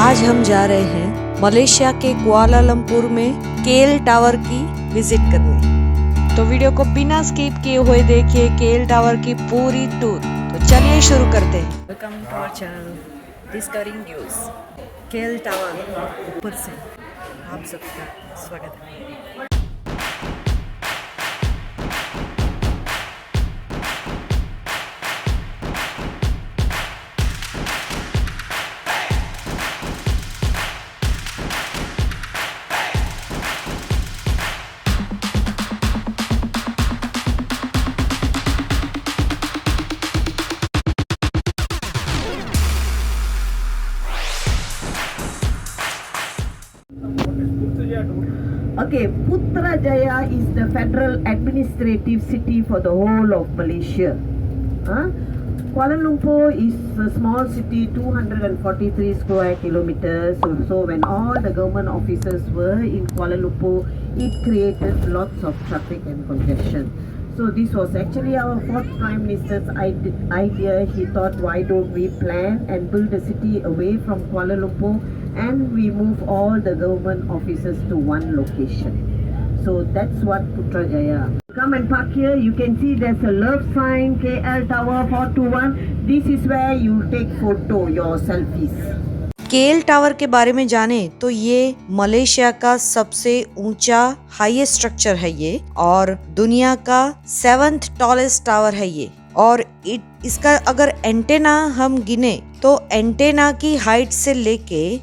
आज हम जा रहे हैं मलेशिया के कुआलालंपुर में केएल टावर की विजिट करने। तो वीडियो को बिना स्किप किए हुए देखिए केएल टावर की पूरी टूर। तो चलिए शुरू करते हैं। Welcome to our channel discovering news. KL tower ऊपर से आप सबका स्वागत है। Okay, Putrajaya is the federal administrative city for the whole of Malaysia. Kuala Lumpur is a small city, 243 square kilometers. So when all the government offices were in Kuala Lumpur, it created lots of traffic and congestion. So this was actually our fourth Prime Minister's idea. He thought, why don't we plan and build a city away from Kuala Lumpur and we move all the government offices to one location. So that's what Putrajaya. Come and park here. You can see there's a love sign, KL Tower 421. This is where you take photo, your selfies. KL tower के बारे में जाने तो ये Malaysia का सबसे ऊंचा highest structure है ये, और दुनिया का 7th टॉलेस्ट टावर है ये। और इसका अगर एंटेना हम गिने तो एंटेना की हाइट से लेके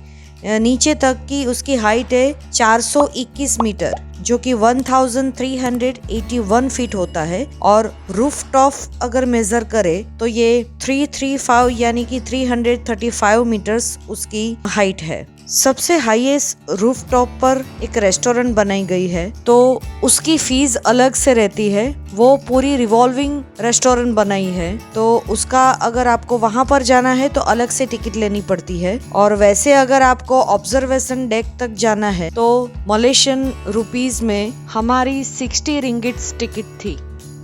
नीचे तक की उसकी हाइट है 421 मीटर, जो कि 1381 फीट होता है। और रूफ टॉप अगर मेजर करे तो ये 335 यानी कि 335 मीटर्स उसकी हाइट है। सबसे हाईएस्ट रूफ टॉप पर एक रेस्टोरेंट बनाई गई है, तो उसकी फीस अलग से रहती है। वो पूरी रिवॉल्विंग रेस्टोरेंट बनाई है, तो उसका अगर आपको वहां पर जाना है तो अलग से टिकट लेनी पड़ती है। और वैसे अगर आपको ऑब्जर्वेशन डेक तक जाना है तो मलेशियन रुपीस में हमारी 60 रिंगिट्स टिकट थी।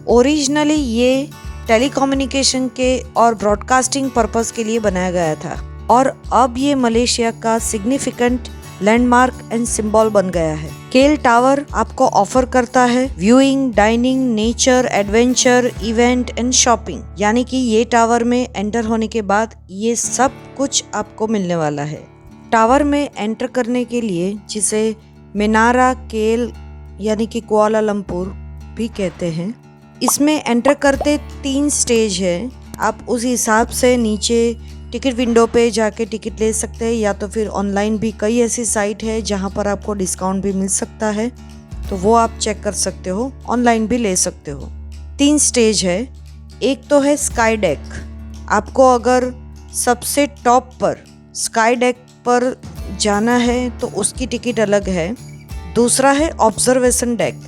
ओरिजिनली ये टेलीकम्युनिकेशन के और ब्रॉडकास्टिंग पर्पस के लिए बनाया गया था, और अब ये मलेशिया का सिग्निफिकेंट लैंडमार्क एंड सिंबल बन गया है। केएल टावर आपको ऑफर करता है viewing, dining, nature, adventure, event and shopping. यानी कि ये टावर में एंटर होने के बाद ये सब कुछ आपको मिलने वाला है। टावर में एंटर करने के लिए, जिसे मिनारा केएल यानी कि कुआलालंपुर भी कहते हैं, इसमें एंटर करते 3 स्टेज है। आप उस हिसाब से नीचे टिकट विंडो पे जाके टिकट ले सकते हैं, या तो फिर ऑनलाइन भी कई ऐसी साइट है जहाँ पर आपको डिस्काउंट भी मिल सकता है, तो वो आप चेक कर सकते हो, ऑनलाइन भी ले सकते हो। 3 स्टेज है। एक तो है स्काई डेक। आपको अगर सबसे टॉप पर स्काई डेक पर जाना है तो उसकी टिकट अलग है। दूसरा है ऑब्जर्वेशन डेक,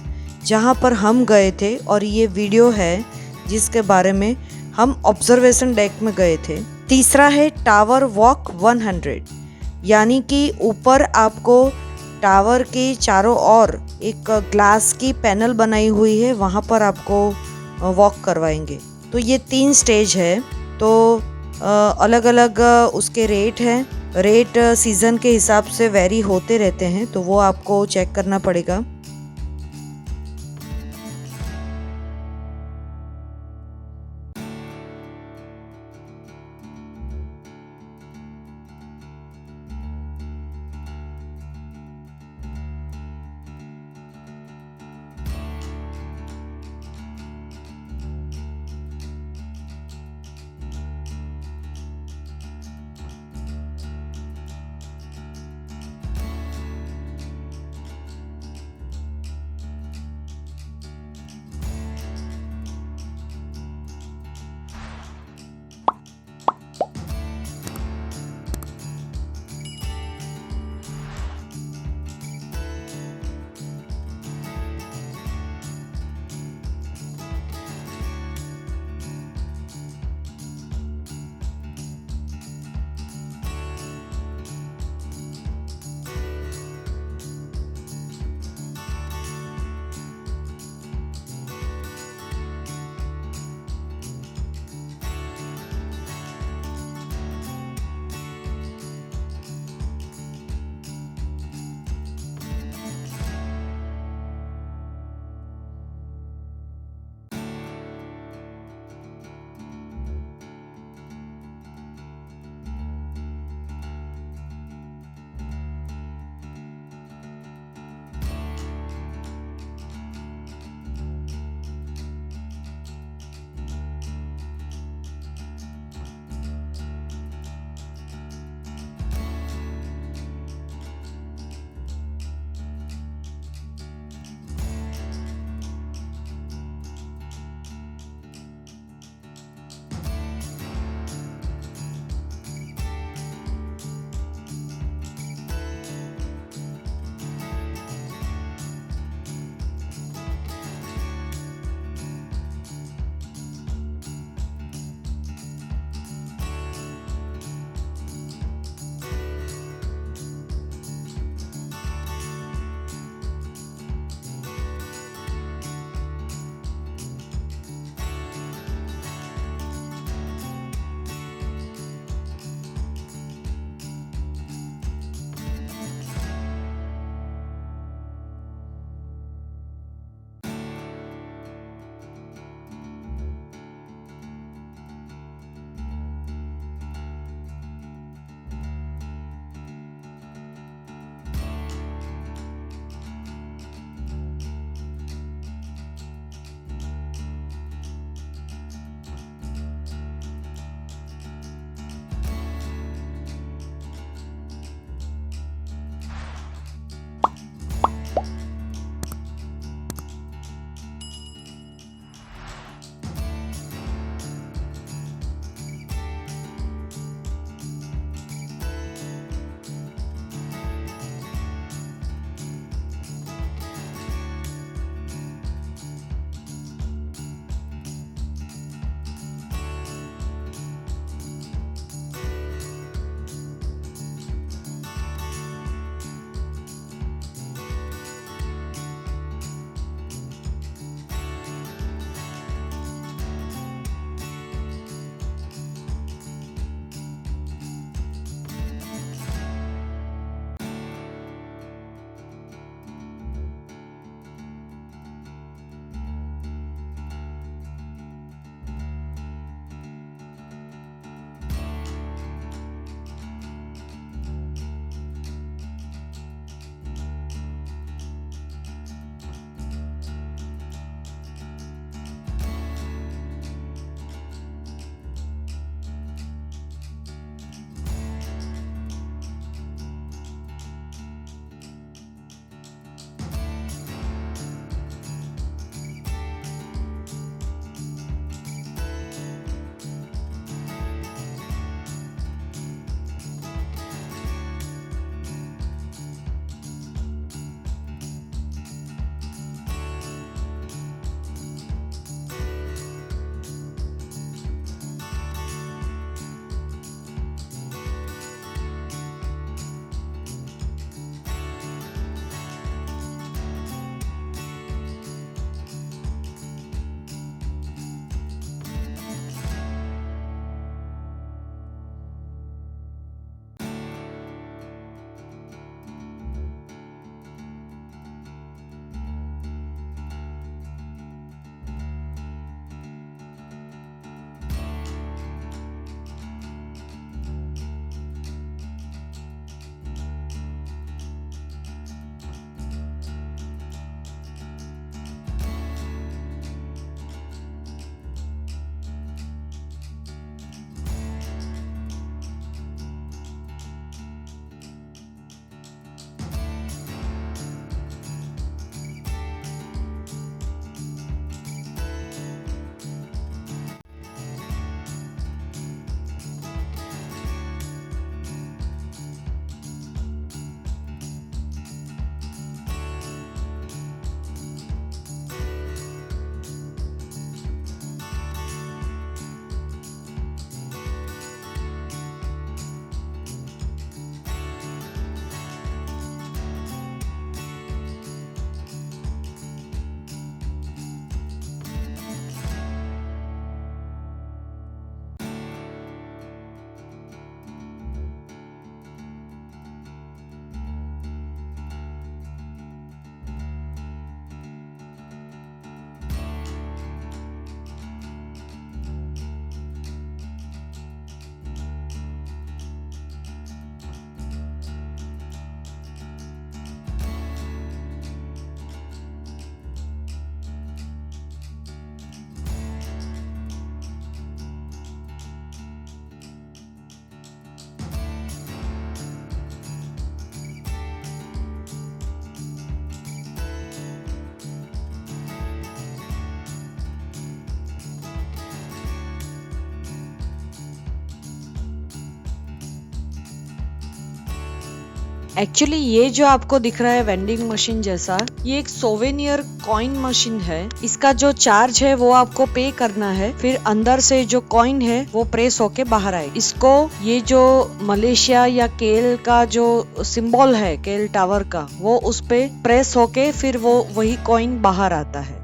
जहाँ पर हम गए थे, और ये वीडियो है जिसके बारे में हम ऑब्जर्वेशन डेक में गए थे। तीसरा है टावर वॉक 100, यानी कि ऊपर आपको टावर के चारों ओर एक ग्लास की पैनल बनाई हुई है, वहाँ पर आपको वॉक करवाएंगे। तो ये 3 स्टेज है। तो अलग अलग उसके रेट हैं। रेट सीज़न के हिसाब से वेरी होते रहते हैं, तो वो आपको चेक करना पड़ेगा। एक्चुअली ये जो आपको दिख रहा है वेंडिंग मशीन जैसा, ये एक सोवेनियर कॉइन मशीन है। इसका जो चार्ज है वो आपको पे करना है, फिर अंदर से जो कॉइन है वो प्रेस होके बाहर आए। इसको ये जो मलेशिया या केएल का जो सिंबल है केएल टावर का, वो उस पे प्रेस होके फिर वो वही कॉइन बाहर आता है।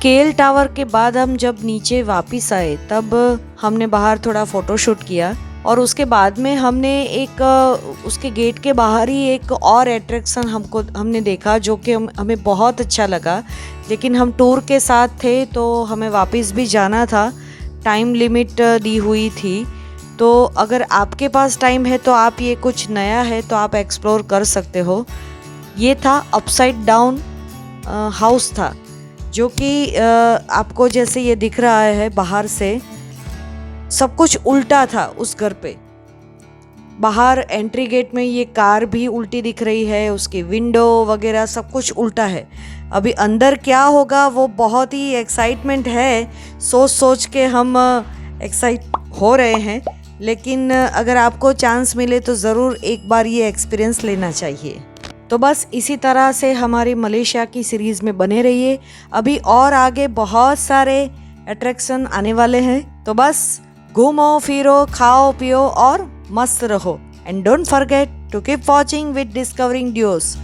केएल टावर के बाद हम जब नीचे वापस आए तब हमने बाहर थोड़ा फोटोशूट किया, और उसके बाद में हमने एक उसके गेट के बाहर ही एक और अट्रैक्शन हमने देखा जो कि हमें बहुत अच्छा लगा। लेकिन हम टूर के साथ थे तो हमें वापस भी जाना था, टाइम लिमिट दी हुई थी। तो अगर आपके पास टाइम है तो आप ये कुछ नया है तो आप एक्सप्लोर कर सकते हो। ये था अपसाइड डाउन हाउस था, जो कि आपको जैसे ये दिख रहा है बाहर से, सब कुछ उल्टा था उस घर पे। बाहर एंट्री गेट में ये कार भी उल्टी दिख रही है, उसकी विंडो वगैरह सब कुछ उल्टा है। अभी अंदर क्या होगा वो बहुत ही एक्साइटमेंट है, सोच सोच के हम एक्साइट हो रहे हैं। लेकिन अगर आपको चांस मिले तो ज़रूर एक बार ये एक्सपीरियंस लेना चाहिए। तो बस इसी तरह से हमारी मलेशिया की सीरीज़ में बने रहिए। अभी और आगे बहुत सारे अट्रैक्शन आने वाले हैं, तो बस घूमो फिरो, खाओ पियो और मस्त रहो। And don't forget to keep watching with discovering ड्यूस।